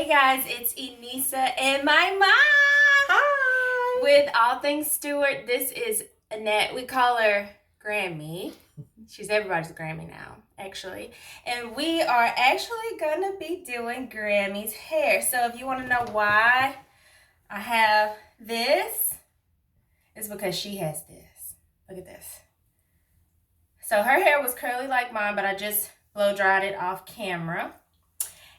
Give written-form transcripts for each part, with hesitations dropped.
Hey guys, it's Enisa and my mom. Hi. With All Things Stewart. This is Annette. We call her Grammy. She's everybody's Grammy now, actually. And we are actually gonna be doing Grammy's hair. So if you want to know why I have this, it's because she has this. Look at this. So her hair was curly like mine, but I just blow dried it off camera.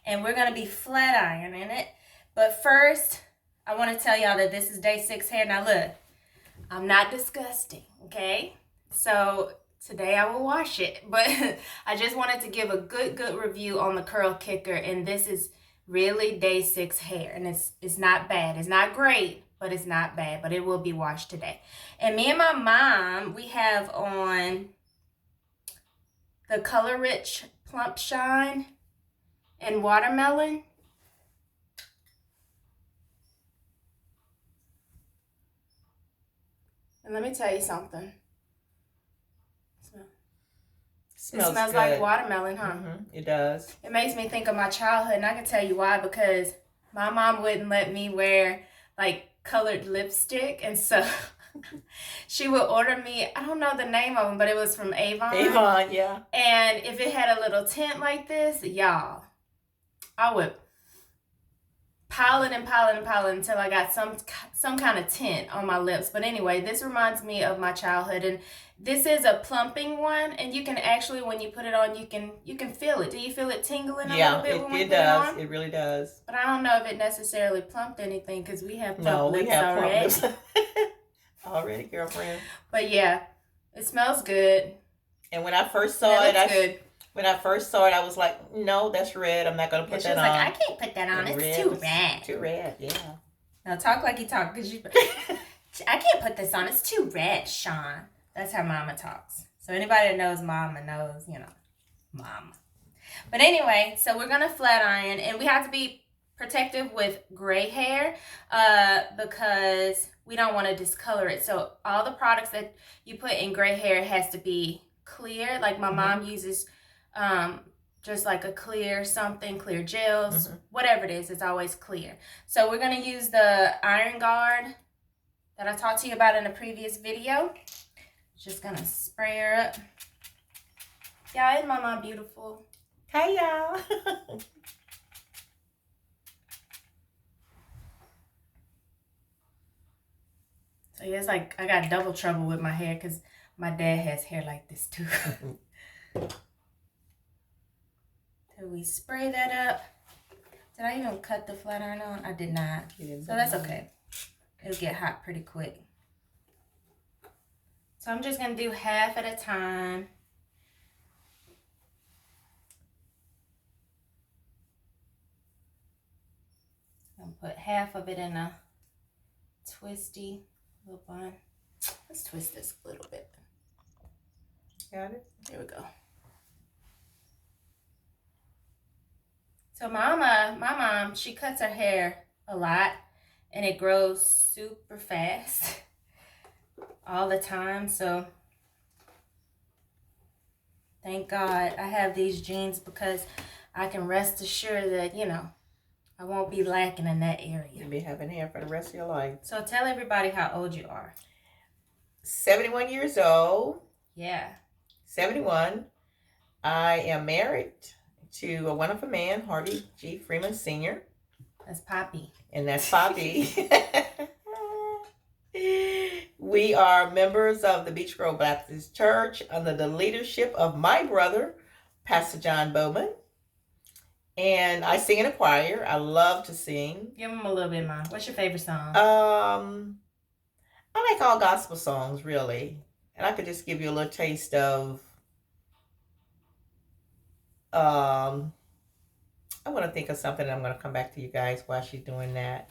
And we're going to be flat ironing it. But first, I want to tell y'all that this is day 6 hair. Now look, I'm not disgusting, okay? So today I will wash it. But I just wanted to give a good review on the curl kicker. And this is really day 6 hair. And it's not bad. It's not great, but it's not bad. But it will be washed today. And me and my mom, we have on the Color Riche Plump Shine and watermelon. And let me tell you something. It smells like watermelon, huh? It does. It makes me think of my childhood, and I can tell you why, because my mom wouldn't let me wear like colored lipstick, and so she would order me, I don't know the name of them, but it was from Avon. Avon, yeah. And if it had a little tint like this, y'all, I would pile it until I got some kind of tint on my lips. But anyway, this reminds me of my childhood, and this is a plumping one, and you can actually, when you put it on, you can feel it. Do you feel it tingling a little bit when we put it on? It really does. But I don't know if it necessarily plumped anything, because we have plump lips already. Plump lips. Already, girlfriend. But yeah, it smells good. And when I first saw it, when I first saw it, I was like, no, that's red. I'm not going to put that on. She was like, I can't put that on. It's too red. Too red, yeah. Now talk like you talk, because I can't put this on. It's too red, Sean. That's how Mama talks. So anybody that knows Mama knows, Mama. But anyway, so we're going to flat iron, and we have to be protective with gray hair because we don't want to discolor it. So all the products that you put in gray hair has to be clear. Like my mom uses just like a clear gels, whatever it is, it's always clear. So we're going to use the Iron Guard that I talked to you about in a previous video. Just going to spray her up. Y'all, isn't my mom beautiful? Hey, y'all. So yeah, it's like I got double trouble with my hair because my dad has hair like this too. So we spray that up. Did I even cut the flat iron on? I did not. So that's okay. It'll get hot pretty quick. So I'm just going to do half at a time. I'm going to put half of it in a twisty little bun. Let's twist this a little bit. Got it? There we go. So my mom, she cuts her hair a lot, and it grows super fast all the time. So thank God I have these genes, because I can rest assured that, I won't be lacking in that area. You'll be having hair for the rest of your life. So tell everybody how old you are. 71 years old. Yeah. 71. I am married to a wonderful man, Harvey G. Freeman Sr. That's Poppy. And that's Poppy. We are members of the Beach Grove Baptist Church under the leadership of my brother, Pastor John Bowman. And I sing in a choir. I love to sing. Give him a little bit, Mom. What's your favorite song? I like all gospel songs, really. And I could just give you a little taste of I want to think of something, and I'm going to come back to you guys while she's doing that.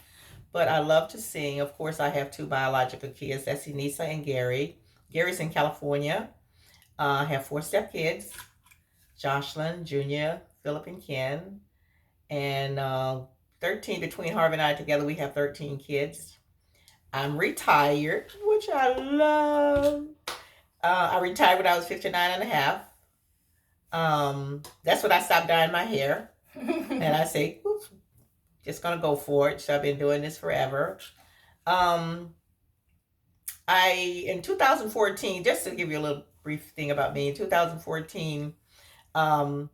But I love to sing. Of course, I have 2 biological kids. That's Enisa and Gary. Gary's in California. I have 4 stepkids. Jocelyn, Junior, Philip, and Ken. And 13 between Harvey and I together. We have 13 kids. I'm retired, which I love. I retired when I was 59 and a half. That's when I stopped dyeing my hair. And I say, just gonna go for it. So I've been doing this forever. Um, I in 2014, just to give you a little brief thing about me, in 2014, um,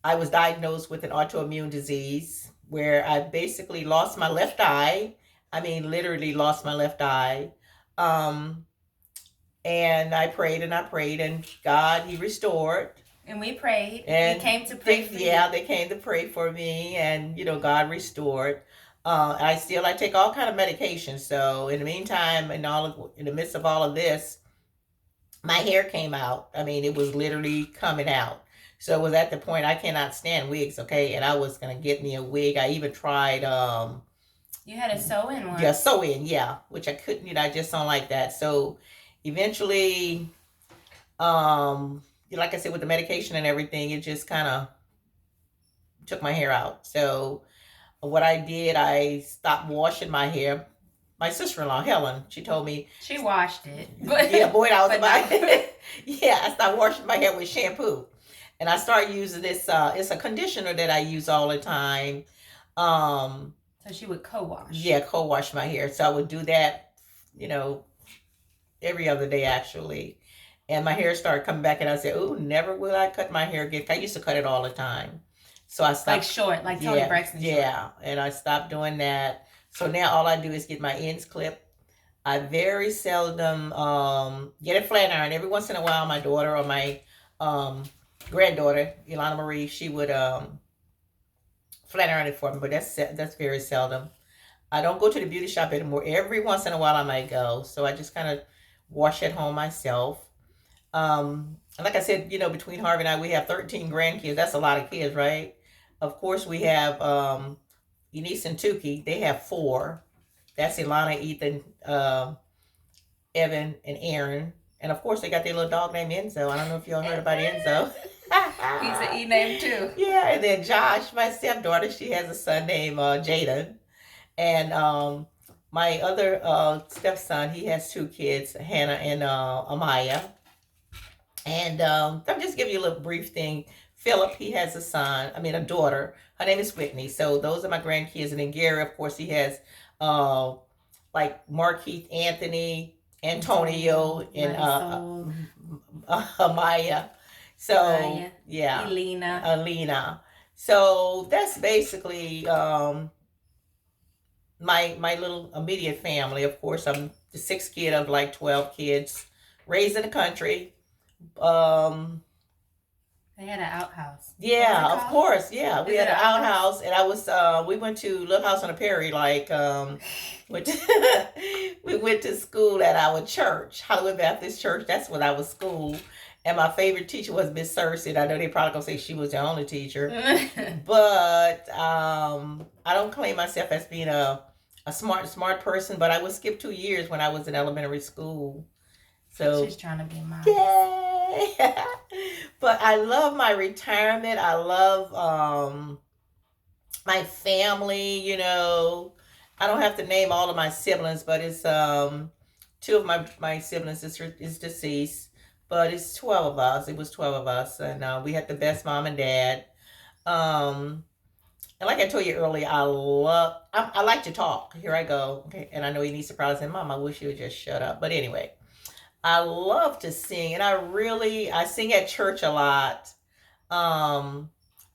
I was diagnosed with an autoimmune disease where I basically lost my left eye. I mean, literally lost my left eye. Um, and I prayed and I prayed, and God, He restored. And we prayed. And we came to pray for you. They came to pray for me, and God restored. I take all kind of medication. So in the meantime, in the midst of all of this, my hair came out. I mean, it was literally coming out. So it was at the point I cannot stand wigs, okay? And I was gonna get me a wig. I even tried you had a sew-in one. Yeah, sew-in, yeah. Which I couldn't, I just don't like that. So eventually, like I said, with the medication and everything, it just kind of took my hair out. So what I did, I stopped washing my hair. My sister-in-law, Helen, she told me. She washed it. Yeah, boy, I was about yeah, I stopped washing my hair with shampoo. And I started using this, it's a conditioner that I use all the time. So she would co-wash. Yeah, co-wash my hair. So I would do that, every other day actually. And my hair started coming back, and I said, "Oh, never will I cut my hair again." I used to cut it all the time. So I stopped. Like short, like Tony Braxton short. Yeah, and I stopped doing that. So now all I do is get my ends clipped. I very seldom get a flat iron. Every once in a while, my daughter or my granddaughter, Ilana Marie, she would flat iron it for me, but that's very seldom. I don't go to the beauty shop anymore. Every once in a while, I might go. So I just kind of wash at home myself. And like I said, between Harvey and I, we have 13 grandkids. That's a lot of kids, right? Of course, we have Eunice and Tukey. They have 4. That's Ilana, Ethan, Evan, and Aaron. And of course, they got their little dog named Enzo. I don't know if y'all heard about Enzo. He's an E name too. Yeah, and then Josh, my stepdaughter, she has a son named Jaden. And my other stepson, he has 2 kids, Hannah and Amaya. And I'm just giving you a little brief thing. Philip, he has a daughter. Her name is Whitney. So those are my grandkids. And then Gary, of course, he has like Markeith, Anthony, Antonio, and Amaya. So Maya, yeah, Alina. So that's basically my little immediate family. Of course, I'm the 6th kid of like 12 kids, raised in the country. They had an outhouse. Yeah, of course. Yeah, we had an outhouse, and we went to Little House on the Prairie. Like, we went to school at our church, Hollywood Baptist Church. That's when I was school. And my favorite teacher was Miss Cersei. I know they probably gonna say she was the only teacher, but I don't claim myself as being a smart person. But I would skip 2 years when I was in elementary school. So she's trying to be modest. Yay! But I love my retirement. I love my family. I don't have to name all of my siblings, but it's 2 of my siblings is deceased. But it's 12 of us. It was 12 of us, and we had the best mom and dad. And like I told you earlier, I like to talk. Here I go. Okay, and I know he needs to probably say, "Mom, I wish you would just shut up." But anyway, I love to sing, and I sing at church a lot. I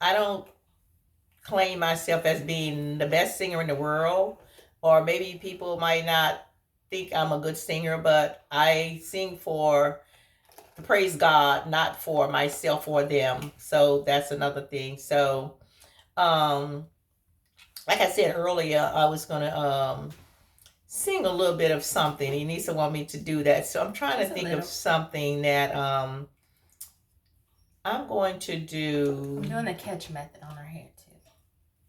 don't claim myself as being the best singer in the world, or maybe people might not think I'm a good singer, but I sing to praise God, not for myself or them. So that's another thing. So, like I said earlier, I was gonna sing a little bit of something. Enisa want me to do that, so I'm trying to think of something that I'm going to do. I'm doing the catch method on her hair too.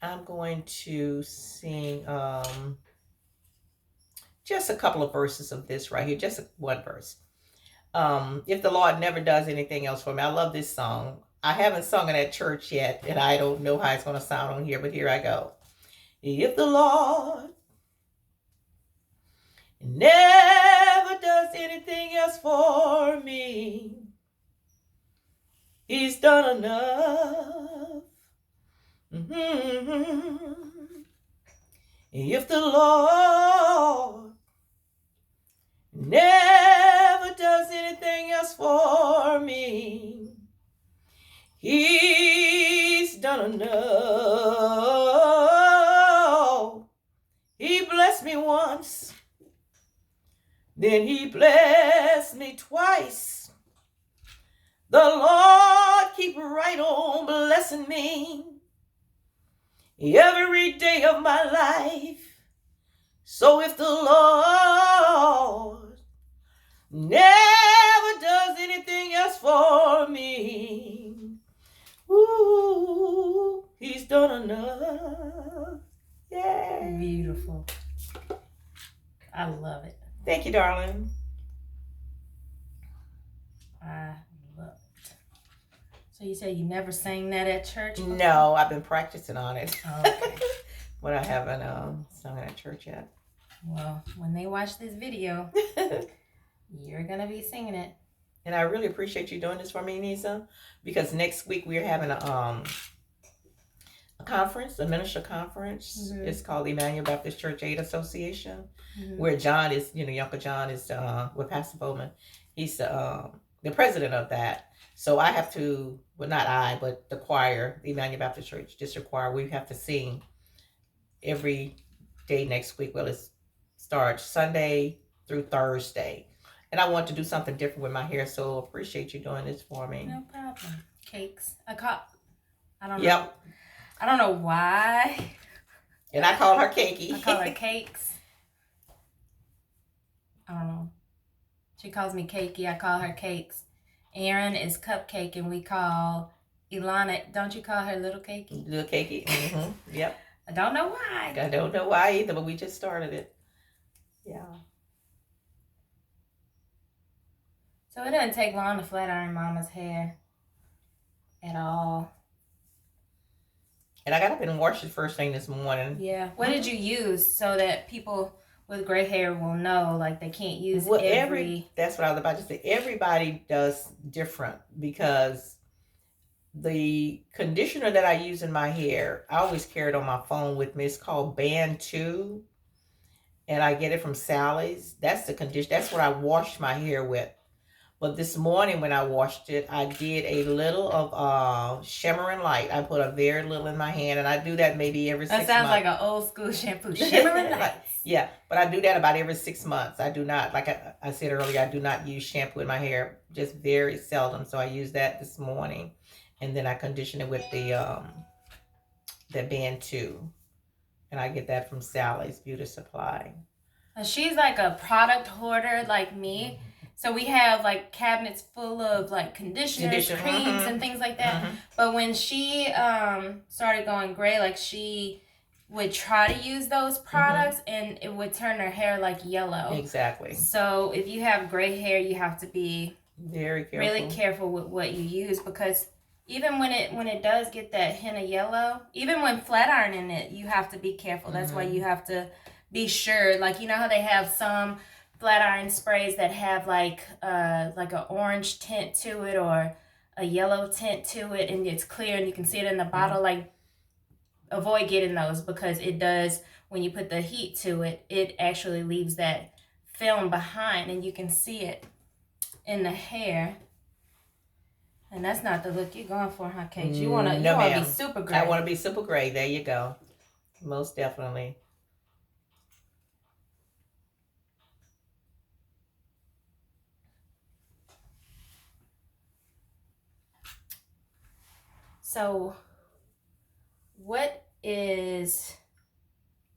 I'm going to sing just a couple of verses of this right here, just one verse. If the Lord never does anything else for me. I love this song. I haven't sung it at church yet, and I don't know how it's going to sound on here, but here I go. If the Lord never does anything else for me, He's done enough. If the Lord never does anything else for me, He's done enough. He blessed me once, then He blessed me twice. The Lord keep right on blessing me every day of my life. So if the Lord never does anything else for me, ooh, He's done enough. Yeah. Beautiful. I love it. Thank you, darling. I love it. So you say you never sang that at church before? No, I've been practicing on it. Oh, okay. But I haven't sung it at church yet. Well, when they watch this video, you're going to be singing it. And I really appreciate you doing this for me, Nisa, because next week we're having a conference, a minister conference. Mm-hmm. It's called the Emmanuel Baptist Church Aid Association, mm-hmm. where John is, Uncle John is with Pastor Bowman. He's the president of that. So I have to, well, not I, but the choir, the Emmanuel Baptist Church District Choir, we have to sing every day next week. Well, it starts Sunday through Thursday. And I want to do something different with my hair, so appreciate you doing this for me. No problem. Cakes. I don't know. Yep. I don't know why. And I call her Cakey. I call her Cakes. I don't know. She calls me Cakey. I call her Cakes. Aaron is Cupcake, and we call Ilana. Don't you call her Little Cakey? Little Cakey. Mm-hmm. Yep. I don't know why. I don't know why either, but we just started it. Yeah. So it doesn't take long to flat iron Mama's hair at all. And I got up and washed it first thing this morning. Yeah. What did you use so that people with gray hair will know, like, they can't use that's what I was about to say. Everybody does different, because the conditioner that I use in my hair, I always carry it on my phone with me. It's called Band 2. And I get it from Sally's. That's the conditioner. That's what I wash my hair with. But this morning when I washed it, I did a little of Shimmering Light. I put a very little in my hand, and I do that maybe every 6 months. That sounds like an old school shampoo. Shimmering Light. Yeah, but I do that about every 6 months. I do not, like I said earlier, I do not use shampoo in my hair, just very seldom. So I use that this morning, and then I condition it with the Band 2, and I get that from Sally's Beauty Supply. She's like a product hoarder like me. So we have like cabinets full of like conditioners, creams, mm-hmm. and things like that. Mm-hmm. But when she started going gray, like she would try to use those products, mm-hmm. and it would turn her hair like yellow. Exactly. So if you have gray hair, you have to be very careful. Really careful with what you use, because even when it does get that hint of yellow, even when flat ironing it, you have to be careful. That's mm-hmm. why you have to be sure. Like, you know how they have some flat iron sprays that have like an orange tint to it or a yellow tint to it, and it's clear and you can see it in the bottle. Mm-hmm. Like, avoid getting those, because it does, when you put the heat to it, it actually leaves that film behind, and you can see it in the hair. And that's not the look you're going for, huh, Kate? You want to be super gray. I want to be super gray. There you go. Most definitely. So, what is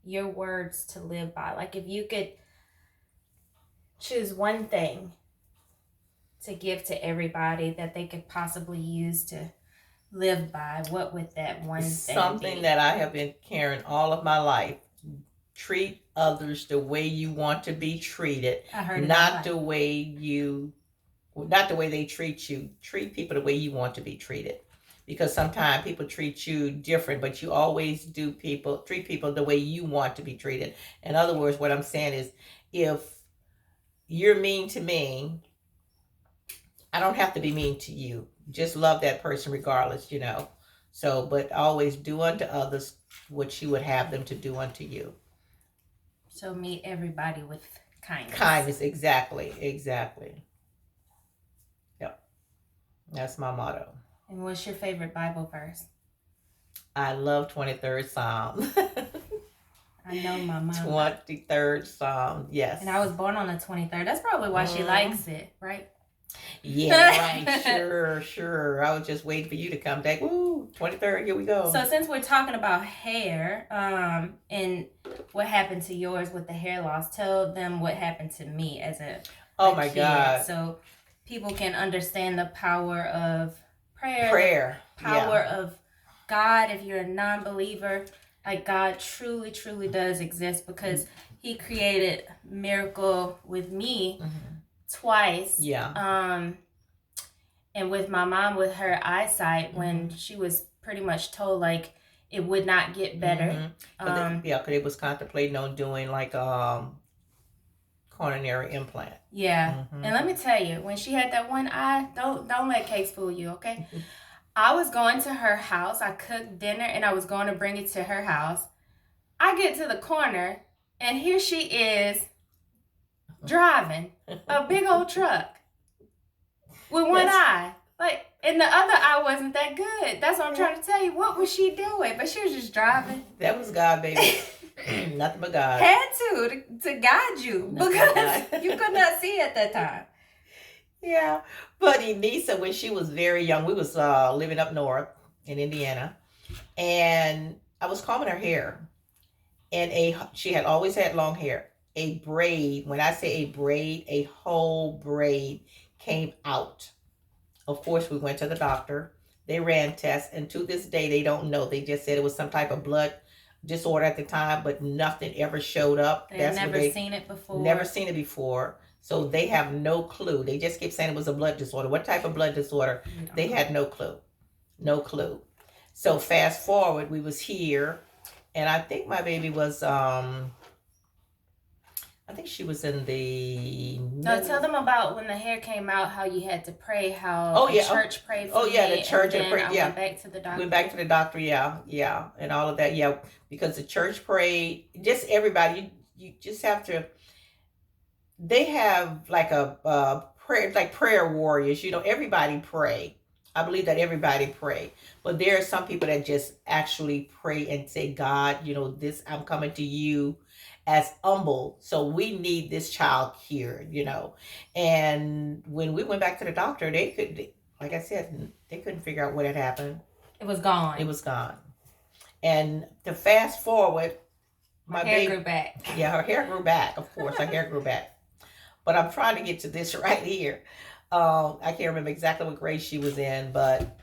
your words to live by? Like, if you could choose one thing to give to everybody that they could possibly use to live by, what would that one thing be? Something that I have been carrying all of my life. Treat others the way you want to be treated. I heard not the way they treat you. Treat people the way you want to be treated. Because sometimes people treat you different, but you always treat people the way you want to be treated. In other words, what I'm saying is, if you're mean to me, I don't have to be mean to you. Just love that person regardless, you know. So, but always do unto others what you would have them to do unto you. So meet everybody with kindness. Kindness, exactly. Yep, that's my motto. And what's your favorite Bible verse? I love 23rd Psalm. I know my mom. 23rd Psalm, yes. And I was born on the 23rd. That's probably why she likes it, right? Yeah, right. Sure. I was just waiting for you to come back. Woo, 23rd, here we go. So since we're talking about hair, and what happened to yours with the hair loss, tell them what happened to me as a kid. God. So people can understand the power of prayer. Power of God. If you're a non-believer, like, God truly, truly does exist, because he created miracle with me twice. And with my mom, with her eyesight, when she was pretty much told, like, it would not get better. Because it was contemplating on doing, like, coronary implant. And let me tell you, when she had that one eye, don't let Case fool you, okay? I was going to her house. I cooked dinner, and I was going to bring it to her house. I get to the corner, and here she is driving a big old truck with one eye. Like, and the other eye wasn't that good. That's what I'm trying to tell you. What was she doing? But she was just driving. That was God, baby. Nothing but God. Had to guide you, because you could not see at that time. Yeah. But Enisa, when she was very young, we was living up north in Indiana, and I was combing her hair, and she had always had long hair. A braid, when I say a braid, a whole braid came out. Of course, we went to the doctor. They ran tests, and to this day, they don't know. They just said it was some type of blood disorder at the time, but nothing ever showed up. They've never seen it before. Never seen it before. So they have no clue. They just keep saying it was a blood disorder. What type of blood disorder? They had no clue. No clue. So fast forward, we was here, and I think my baby was I think she was in the... No, tell them about when the hair came out, how you had to pray, how the church prayed for me. The church and prayed, went back to the doctor. Went back to the doctor, and all of that, because the church prayed. Just everybody, you just have to... They have like a prayer, like prayer warriors. Everybody pray. I believe that everybody pray. But there are some people that just actually pray and say, God, this, I'm coming to you as humble. So we need this child here, And when we went back to the doctor, like I said, they couldn't figure out what had happened. It was gone. It was gone. And to fast forward, my hair grew back. Yeah, her hair grew back. Of course, her hair grew back. But I'm trying to get to this right here. I can't remember exactly what grade she was in, but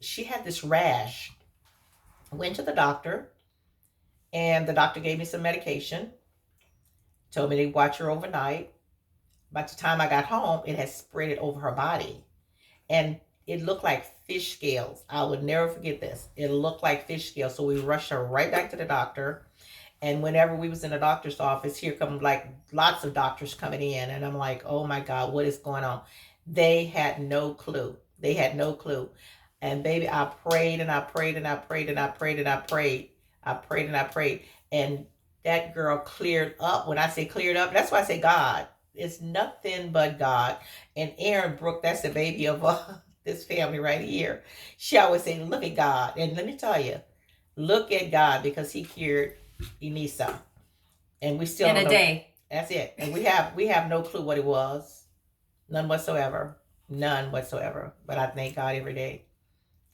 she had this rash. Went to the doctor, and the doctor gave me some medication. Told me to watch her overnight. By the time I got home, it had spread it over her body. And it looked like fish scales. I would never forget this. It looked like fish scales. So we rushed her right back to the doctor. And whenever we was in the doctor's office, here come like lots of doctors coming in. And I'm like, oh my God, what is going on? They had no clue. They had no clue. And baby, I prayed and I prayed and I prayed and I prayed and I prayed. I prayed and I prayed. And that girl cleared up. When I say cleared up, that's why I say God. It's nothing but God. And Erin Brooke, that's the baby of this family right here. She always say, look at God. And let me tell you, look at God, because he cured Enisa. And we still in a day. That's it. And we have no clue what it was. None whatsoever. None whatsoever. But I thank God every day.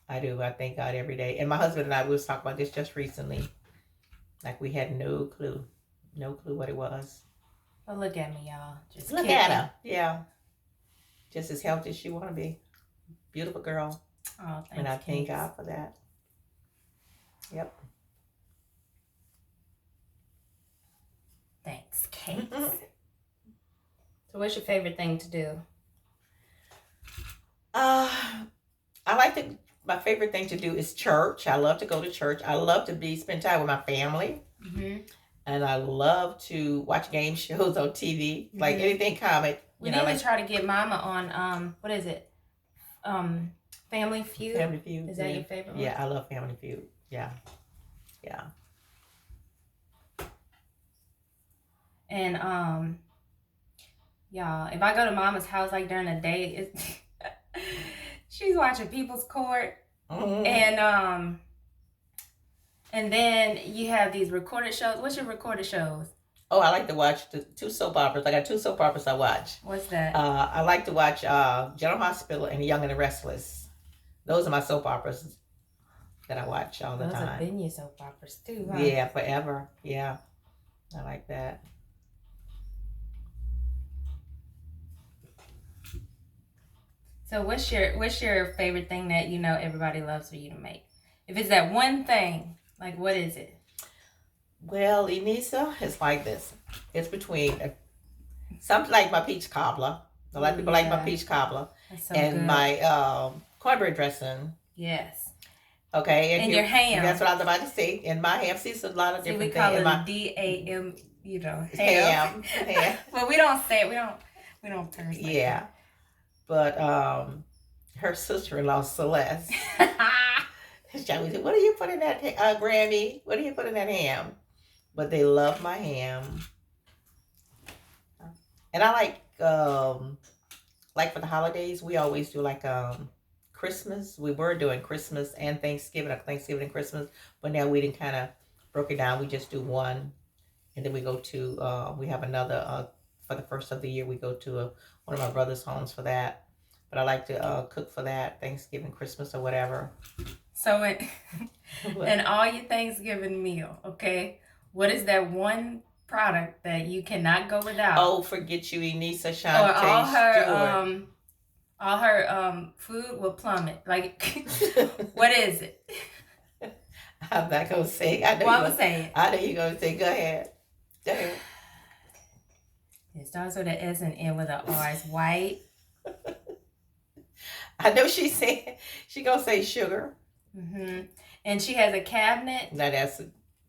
I do. I thank God every day. And my husband and I, we was talking about this just recently. Like, we had no clue. No clue what it was. Well, look at me, y'all. Just look at her. Yeah. Just as healthy as she want to be. Beautiful girl. Oh, thanks. And I thank God for that. Yep. Thanks, Kate. So what's your favorite thing to do? My favorite thing to do is church. I love to go to church. I love to spend time with my family. Mm-hmm. And I love to watch game shows on TV, like anything comic. We need to try to get Mama on, what is it? Family Feud? Family Feud. Is that your favorite one? Yeah, I love Family Feud. Yeah. Yeah. And y'all, if I go to Mama's house like during the day, she's watching People's Court, and then you have these recorded shows. What's your recorded shows? Oh, I like to watch the two soap operas. I got two soap operas I watch. What's that? I like to watch General Hospital and Young and the Restless. Those are my soap operas that I watch all the time. Those have been your soap operas too, huh? Yeah, forever. Yeah, I like that. So what's your favorite thing that you know everybody loves for you to make? If it's that one thing, like what is it? Well, Enisa, it's like this. It's between something like my peach cobbler. A lot of people like my peach cobbler. That's so and good. My cornbread dressing. Yes. Okay. And your ham. That's what I was about to say. And my ham. See, it's a lot of different things. We call things. it DAM, you know, ham. Well, we don't say it. We don't curse. Like that. But her sister-in-law Celeste. She always said, "What do you put in that Grammy? What do you put in that ham?" But they love my ham. And I like for the holidays, we always do like Christmas. We were doing Christmas and Thanksgiving, or Thanksgiving and Christmas, but now we didn't kind of broke it down. We just do one, and then we go to we have another for the first of the year. We go to one of my brother's homes for that. But I like to cook for that Thanksgiving, Christmas, or whatever. So in all your Thanksgiving meal, okay, what is that one product that you cannot go without? Oh, forget you, Enisa, Shantae, or all her food will plummet. Like, what is it? I'm not gonna say. I'm gonna say it. I know you're gonna say. Go ahead. It starts with an S and ends with an R. It's white. I know she gonna say sugar. Mm-hmm. And she has a cabinet. Now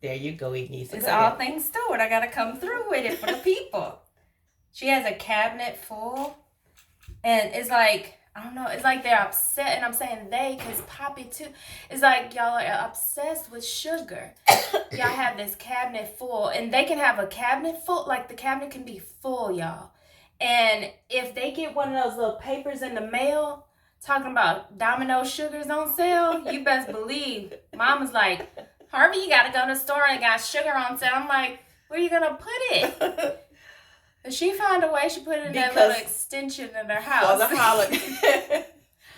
there you go, Enisa. It's all things stored. I gotta come through with it for the people. She has a cabinet full, and it's like, I don't know, it's like they're upset, and I'm saying they, because Poppy too. It's like y'all are obsessed with sugar. Y'all have this cabinet full, and they can have a cabinet full, like the cabinet can be full, y'all. And if they get one of those little papers in the mail talking about Domino sugars on sale, you best believe Mama's like, Harvey, you gotta go to the store and got sugar on sale. I'm like, where are you gonna put it? But she found a way. She put it in that little extension in her house. For the holiday.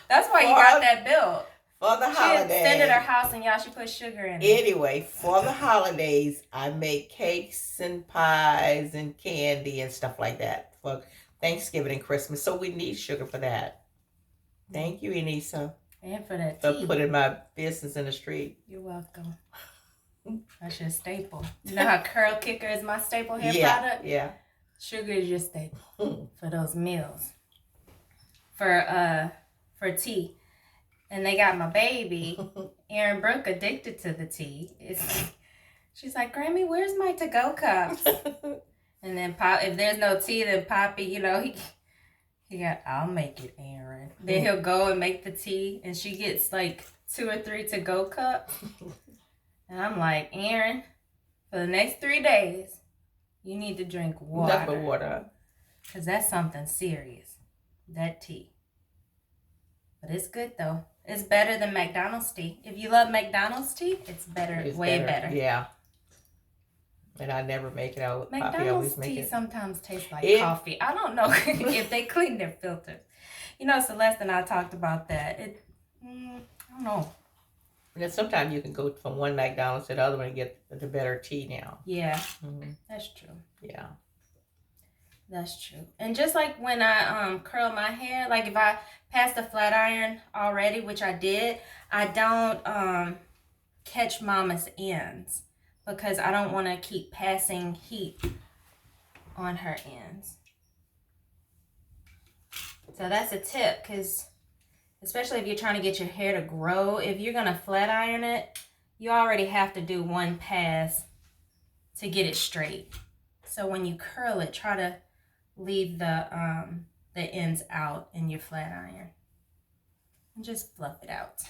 That's why you got that bill. For the holidays. She extended her house, and y'all should put sugar in it. Anyway, for the holidays, I make cakes and pies and candy and stuff like that for Thanksgiving and Christmas. So we need sugar for that. Thank you, Enisa. And for that tea. For putting my business in the street. You're welcome. That's your staple. You know how Curl Kicker is my staple hair product? Yeah. Sugar is your staple for those meals. For tea. And they got my baby, Erin Brooke, addicted to the tea. She's like, Grammy, where's my to-go cups? And then if there's no tea, then Poppy, you know, he got, I'll make it, Erin. Then he'll go and make the tea, and she gets like 2 or 3 to-go cups. And I'm like, Erin, for the next 3 days, you need to drink water. Nothing but water. Because that's something serious. That tea. But it's good, though. It's better than McDonald's tea. If you love McDonald's tea, it's way better. Yeah. And I never make it out. McDonald's tea sometimes tastes like coffee. I don't know if they clean their filters. You know, Celeste and I talked about that. I don't know. And then sometimes you can go from one McDonald's to the other one and get the better tea now. Yeah, that's true. Yeah. That's true. And just like when I curl my hair, like if I pass the flat iron already, which I did, I don't catch Mama's ends because I don't want to keep passing heat on her ends. So that's a tip, because especially if you're trying to get your hair to grow, if you're going to flat iron it, you already have to do one pass to get it straight. So when you curl it, try to leave the ends out in your flat iron and just fluff it out.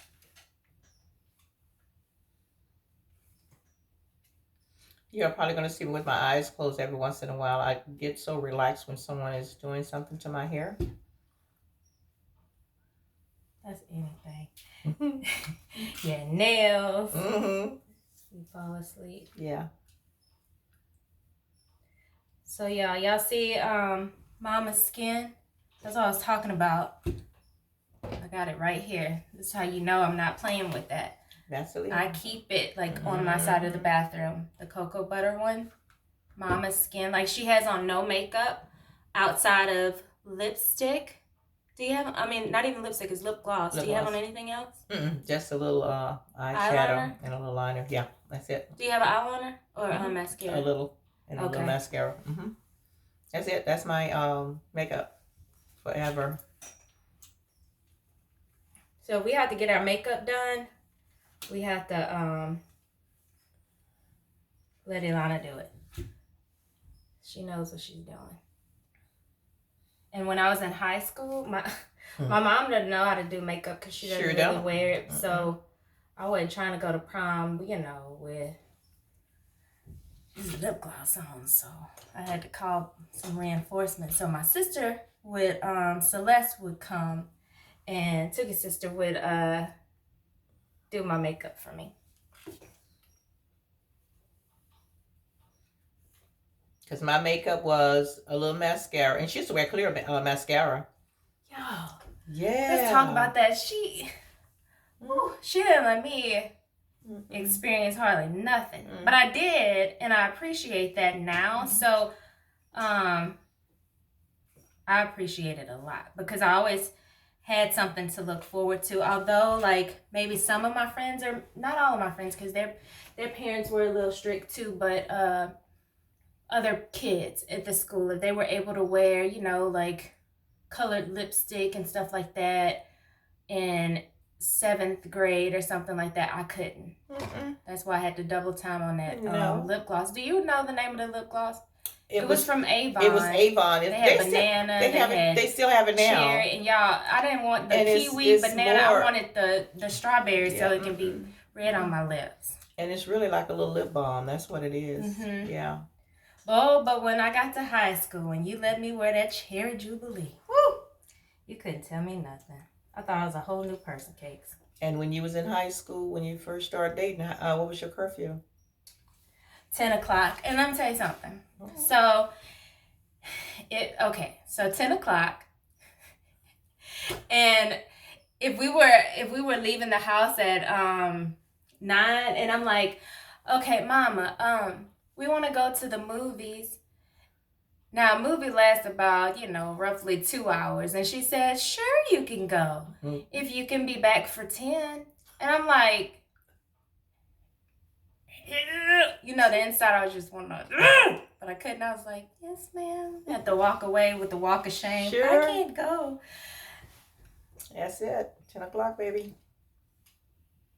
You're probably going to see me with my eyes closed every once in a while. I get so relaxed when someone is doing something to my hair. That's anything. Yeah, nails. Mm-hmm. You fall asleep. Yeah. So y'all see Mama's skin? That's what I was talking about. I got it right here. This is how you know I'm not playing with that. Vaseline. I keep it like on my side of the bathroom. The cocoa butter one. Mama's skin. Like she has on no makeup outside of lipstick. Do you have, I mean, not even lipstick, it's lip gloss. Lip Do you have gloss. on anything else? Just a little eyeshadow and a little liner. Yeah, that's it. Do you have an eyeliner or a mascara? A little. And a little mascara. That's it. That's my makeup forever. So if we have to get our makeup done, we have to let Ilana do it. She knows what she's doing. And when I was in high school, my mom didn't know how to do makeup because she doesn't really wear it. So I wasn't trying to go to prom, you know, with lip gloss on. So I had to call some reinforcements. So my sister would, Celeste would come, and Tuki's sister would do my makeup for me. Because my makeup was a little mascara. And she used to wear clear mascara. Yo. Yeah. Let's talk about that. She didn't let me experience hardly nothing. But I did, and I appreciate that now. So I appreciate it a lot. Because I always had something to look forward to. Although, like, maybe some of my friends, or not all of my friends, because their parents were a little strict too, but other kids at the school, if they were able to wear, you know, like colored lipstick and stuff like that in 7th grade or something like that, I couldn't. That's why I had to double time on that lip gloss. Do you know the name of the lip gloss? It was from Avon. It was Avon. They had banana. They still have it now. Cherry, and y'all, I didn't want the kiwi banana. I wanted the strawberry so it can be red on my lips. And it's really like a little lip balm. That's what it is. Yeah. Oh, but when I got to high school and you let me wear that Cherry Jubilee, woo, you couldn't tell me nothing. I thought I was a whole new person, Cakes. And when you was in high school, when you first started dating, what was your curfew? 10 o'clock. And let me tell you something. So 10 o'clock. And if we were leaving the house at 9, and I'm like, okay, Mama, we want to go to the movies. Now, a movie lasts about, roughly 2 hours. And she said, sure, you can go if you can be back for 10. And I'm like, the inside I was just wanting to, but I couldn't. I was like, yes, ma'am. I had to walk away with the walk of shame. Sure. I can't go. That's it. 10 o'clock, baby.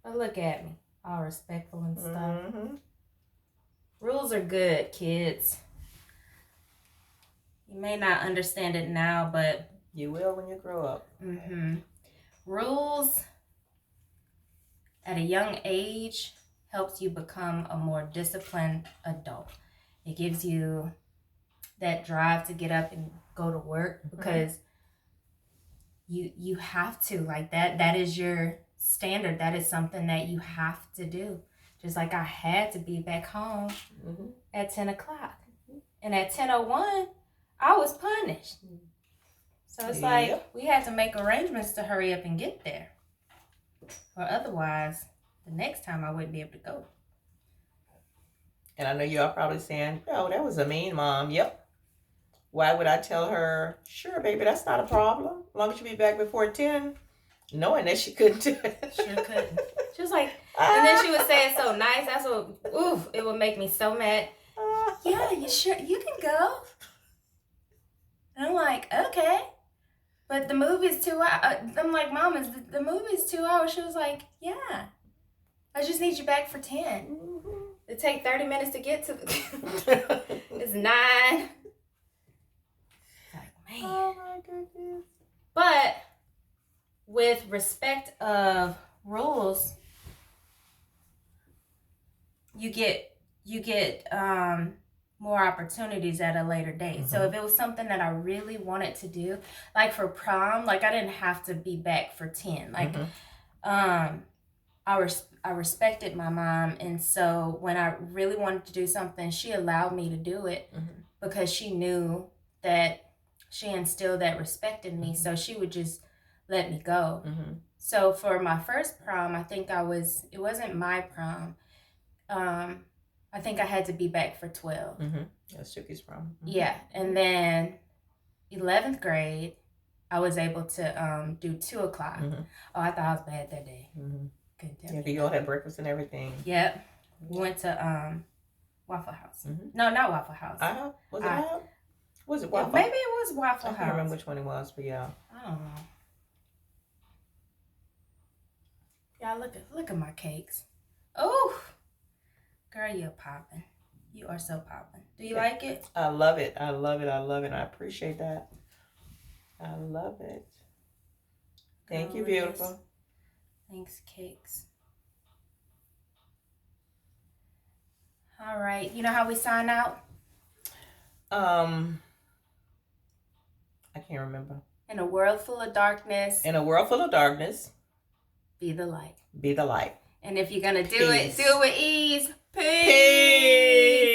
But look at me. All respectful and stuff. Rules are good, kids. You may not understand it now, but you will when you grow up. Rules at a young age helps you become a more disciplined adult. It gives you that drive to get up and go to work because you have to. Like that is your standard. That is something that you have to do. Just like I had to be back home at 10 o'clock. And at 10:01, I was punished. So it's like we had to make arrangements to hurry up and get there. Or otherwise, the next time I wouldn't be able to go. And I know you are probably saying, oh, that was a mean mom. Yep. Why would I tell her, sure, baby, that's not a problem. As long as you be back before 10. Knowing that she couldn't do it. Sure couldn't. She was like, and then she would say it so nice. That's what, it would make me so mad. Yeah, you sure? You can go. And I'm like, okay. But the movie's 2 hours. I'm like, Mom, the movie's 2 hours. She was like, yeah. I just need you back for 10. It take 30 minutes to get to it's 9. Like, man. Oh my goodness. But with respect of rules, you get you get more opportunities at a later date. So if it was something that I really wanted to do, like for prom, like I didn't have to be back for 10. Like I respected my mom, and so when I really wanted to do something, she allowed me to do it because she knew that she instilled that respect in me. So she would just let me go. So for my first prom, I think it wasn't my prom. I think I had to be back for 12. That's Chucky's prom. Yeah, and then 11th grade, I was able to do 2 o'clock. Oh, I thought I was bad that day. Yeah, you all had breakfast and everything. Yep. We went to Waffle House. No, not Waffle House. Was it IHOP? Was it Waffle? Maybe it was Waffle House. I can't remember which one it was, but yeah. I don't know. Yeah, look at my cakes. Oh, girl, you're popping. You are so popping. Do you like it? I love it. I love it. I love it. I appreciate that. I love it. Thank you, beautiful. Thanks, cakes. All right. You know how we sign out? I can't remember. In a world full of darkness. In a world full of darkness. Be the light. Be the light. And if you're going to do it with ease. Peace.